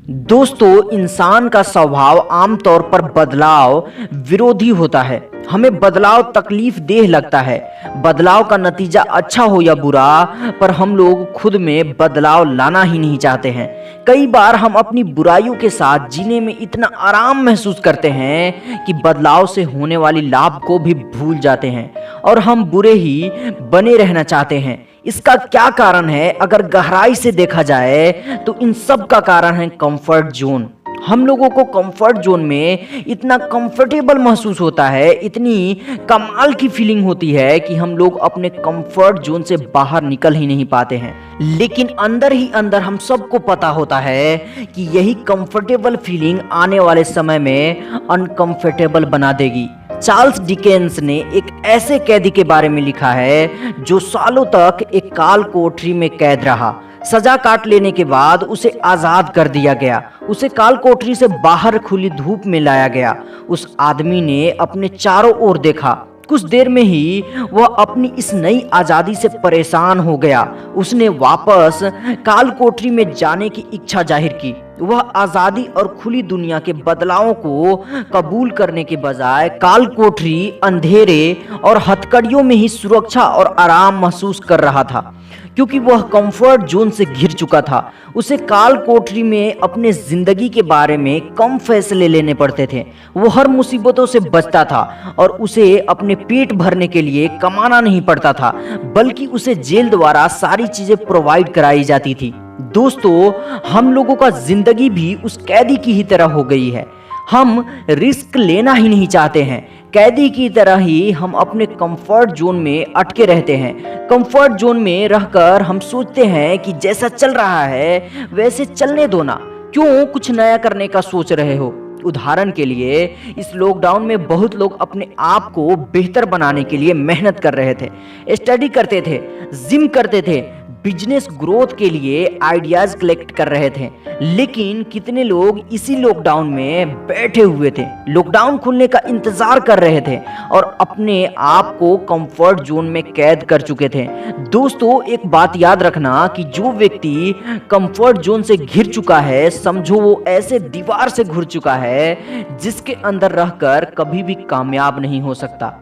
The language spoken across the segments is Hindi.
दोस्तों, इंसान का स्वभाव आमतौर पर बदलाव विरोधी होता है। हमें बदलाव तकलीफ देह लगता है। बदलाव का नतीजा अच्छा हो या बुरा, पर हम लोग खुद में बदलाव लाना ही नहीं चाहते हैं। कई बार हम अपनी बुराइयों के साथ जीने में इतना आराम महसूस करते हैं कि बदलाव से होने वाली लाभ को भी भूल जाते हैं और हम बुरे ही बने रहना चाहते हैं। इसका क्या कारण है? अगर गहराई से देखा जाए तो इन सब का कारण है कंफर्ट जोन। हम लोगों को कंफर्ट जोन में इतना कंफर्टेबल महसूस होता है, इतनी कमाल की फीलिंग होती है कि हम लोग अपने कंफर्ट जोन से बाहर निकल ही नहीं पाते हैं। लेकिन अंदर ही अंदर हम सबको पता होता है कि यही कंफर्टेबल फीलिंग आने वाले समय में अनकंफर्टेबल बना देगी। चार्ल्स डिकेंस ने एक ऐसे कैदी के बारे में लिखा है जो सालों तक एक काल कोठरी में कैद रहा। सजा काट लेने के बाद उसे आजाद कर दिया गया। उसे काल कोठरी से बाहर खुली धूप में लाया गया। उस आदमी ने अपने चारों ओर देखा। कुछ देर में ही वह अपनी इस नई आजादी से परेशान हो गया। उसने वापस काल कोठरी में जाने की इच्छा जाहिर की। वह आजादी और खुली दुनिया के बदलावों को कबूल करने के बजाय काल कोठरी, अंधेरे और हथकड़ियों में ही सुरक्षा और आराम महसूस कर रहा था, क्योंकि वह कंफर्ट जोन से घिर चुका था। उसे काल कोठरी में अपने जिंदगी के बारे में कम फैसले लेने पड़ते थे। वो हर मुसीबतों से बचता था और उसे अपने पेट भरने के लिए कमाना नहीं पड़ता था, बल्कि उसे जेल द्वारा सारी चीजें प्रोवाइड कराई जाती थी। दोस्तों, हम लोगों का जिंदगी भी उस कैदी की ही तरह हो गई है। हम रिस्क लेना ही नहीं चाहते हैं। कैदी की तरह ही हम अपने कंफर्ट जोन में अटके रहते हैं। कंफर्ट जोन में रहकर हम सोचते हैं कि जैसा चल रहा है वैसे चलने दो ना, क्यों कुछ नया करने का सोच रहे हो। उदाहरण के लिए, इस लॉकडाउन में बहुत लोग अपने आप को बेहतर बनाने के लिए मेहनत कर रहे थे, स्टडी करते थे, जिम करते थे, बिजनेस ग्रोथ के लिए आइडियाज कलेक्ट कर रहे थे। लेकिन कितने लोग इसी लॉकडाउन में बैठे हुए थे, लॉकडाउन खुलने का इंतजार कर रहे थे और अपने आप को कंफर्ट जोन में कैद कर चुके थे। दोस्तों, एक बात याद रखना कि जो व्यक्ति कंफर्ट जोन से घिर चुका है, समझो वो ऐसे दीवार से घुर चुका है जिसके अंदर रहकर कभी भी कामयाब नहीं हो सकता।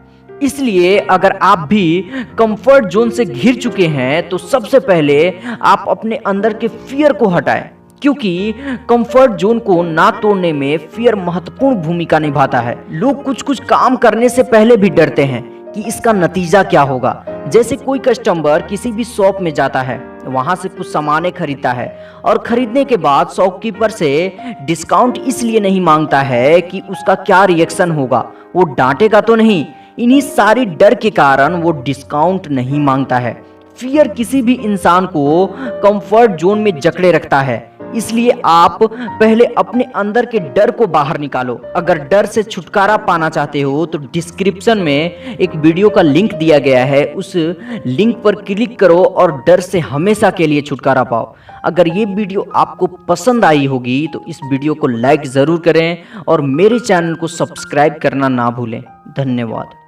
इसलिए अगर आप भी कंफर्ट जोन से घिर चुके हैं तो सबसे पहले आप अपने अंदर के फियर को हटाएं, क्योंकि कंफर्ट जोन को ना तोड़ने में फियर महत्वपूर्ण भूमिका निभाता है। लोग कुछ काम करने से पहले भी डरते हैं कि इसका नतीजा क्या होगा। जैसे कोई कस्टमर किसी भी शॉप में जाता है, वहां से कुछ सामानें खरीदता है और खरीदने के बाद शॉपकीपर से डिस्काउंट इसलिए नहीं मांगता है कि उसका क्या रिएक्शन होगा, वो डांटेगा तो नहीं। इन्हीं सारी डर के कारण वो डिस्काउंट नहीं मांगता है। फियर किसी भी इंसान को कंफर्ट जोन में जकड़े रखता है। इसलिए आप पहले अपने अंदर के डर को बाहर निकालो। अगर डर से छुटकारा पाना चाहते हो तो डिस्क्रिप्शन में एक वीडियो का लिंक दिया गया है, उस लिंक पर क्लिक करो और डर से हमेशा के लिए छुटकारा पाओ। अगर ये वीडियो आपको पसंद आई होगी तो इस वीडियो को लाइक ज़रूर करें और मेरे चैनल को सब्सक्राइब करना ना भूलें। धन्यवाद।